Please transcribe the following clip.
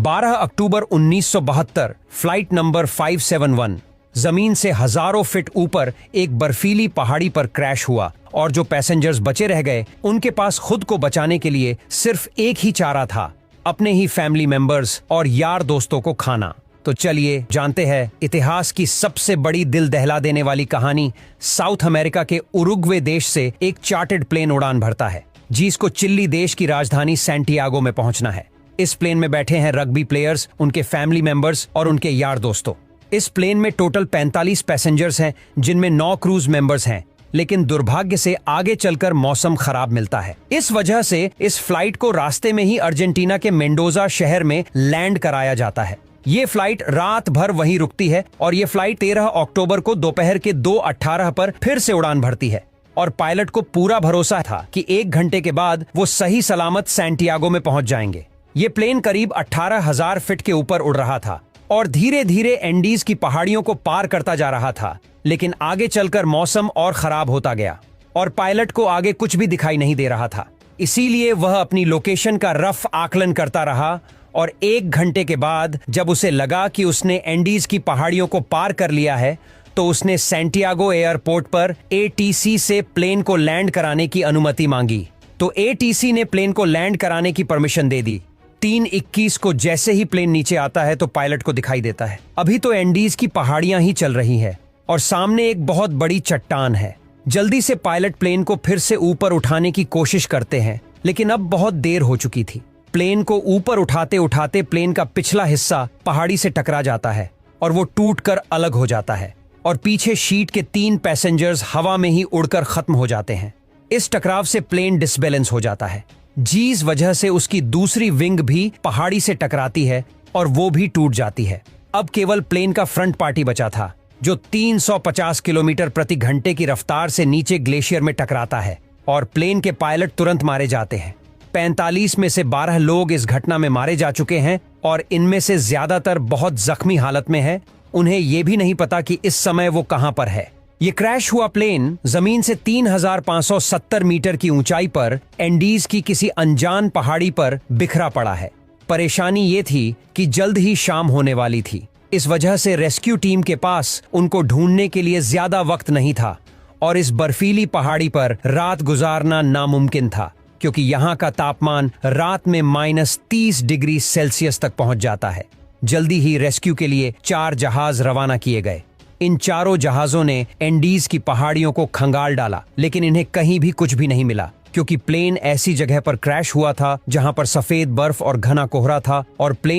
12 अक्टूबर 1972 flight number 571 जमीन से हजारों फीट ऊपर एक बर्फीली पहाड़ी पर क्रैश हुआ और जो पैसेंजर्स बचे रह गए उनके पास खुद को बचाने के लिए सिर्फ एक ही चारा था, अपने ही फैमिली मेंबर्स और यार दोस्तों को खाना। तो चलिए जानते हैं इतिहास की सबसे बड़ी दिल दहला देने वाली कहानी। साउथ अमेरिका के उरुग्वे देश से एक चार्टर्ड प्लेन उड़ान भरता है जिसको चिली देश की राजधानी सैंटियागो में पहुंचना है। इस प्लेन में बैठे हैं रग्बी प्लेयर्स, उनके फैमिली मेंबर्स और उनके यार दोस्तों। इस प्लेन में टोटल 45 पैसेंजर्स हैं जिनमें 9 क्रूज मेंबर्स हैं, लेकिन दुर्भाग्य से आगे चलकर मौसम खराब मिलता है। इस वजह से इस फ्लाइट को रास्ते में ही अर्जेंटीना के मेंडोजा शहर में लैंड कराया जाता है। ये फ्लाइट रात भर वहीं रुकती है और ये फ्लाइट 13 अक्टूबर को दोपहर के 2:18 पर फिर से उड़ान भरती है और पायलट को पूरा भरोसा था कि 1 घंटे के बाद वो सही सलामत सैंटियागो में पहुंच जाएंगे। ये प्लेन करीब 18,000 फीट के ऊपर उड़ रहा था और धीरे धीरे एंडीज की पहाड़ियों को पार करता जा रहा था, लेकिन आगे चलकर मौसम और खराब होता गया और पायलट को आगे कुछ भी दिखाई नहीं दे रहा था। इसीलिए वह अपनी लोकेशन का रफ आकलन करता रहा और 1 घंटे के बाद जब उसे लगा कि उसने एंडीज की पहाड़ियों को पार कर लिया है, तो उसने सैंटियागो एयरपोर्ट पर एटीसी से प्लेन को लैंड कराने की अनुमति मांगी। तो एटीसी ने प्लेन को लैंड कराने की परमिशन दे दी। 3:21 को जैसे ही प्लेन नीचे आता है तो पायलट को दिखाई देता है अभी तो एंडीज की पहाड़ियां ही चल रही है और सामने एक बहुत बड़ी चट्टान है। जल्दी से पायलट प्लेन को फिर से ऊपर उठाने की कोशिश करते हैं, लेकिन अब बहुत देर हो चुकी थी। प्लेन को ऊपर उठाते उठाते प्लेन का पिछला हिस्सा पहाड़ी से टकरा जाता है और वो टूटकर अलग हो जाता है और पीछे शीट के 3 पैसेंजर्स हवा में ही उड़कर खत्म हो जाते हैं। इस टकराव से प्लेन डिसबैलेंस हो जाता है, जिस वजह से उसकी दूसरी विंग भी पहाड़ी से टकराती है और वो भी टूट जाती है। अब केवल प्लेन का फ्रंट पार्टी बचा था जो 350 किलोमीटर प्रति घंटे की रफ्तार से नीचे ग्लेशियर में टकराता है और प्लेन के पायलट तुरंत मारे जाते हैं। 45 में से 12 लोग इस घटना में मारे जा चुके हैं और इनमें से ज्यादातर बहुत जख्मी हालत में है। उन्हें ये भी नहीं पता कि इस समय वो कहां पर है। ये क्रैश हुआ प्लेन जमीन से 3,570 मीटर की ऊंचाई पर एंडीज की किसी अनजान पहाड़ी पर बिखरा पड़ा है। परेशानी ये थी कि जल्द ही शाम होने वाली थी, इस वजह से रेस्क्यू टीम के पास उनको ढूंढने के लिए ज्यादा वक्त नहीं था और इस बर्फीली पहाड़ी पर रात गुजारना नामुमकिन था, क्योंकि यहाँ का तापमान रात में -30 डिग्री सेल्सियस तक पहुंच जाता है। जल्दी ही रेस्क्यू के लिए 4 जहाज रवाना किए गए। इन चारों जहाजों ने एंडीज की पहाड़ियों को खंगाल डाला, लेकिन इन्हें कहीं भी कुछ भी नहीं मिला, क्योंकि प्लेन ऐसी जगह पर क्रैश हुआ था जहां पर सफेद बर्फ और घना कोहरा था और प्लेन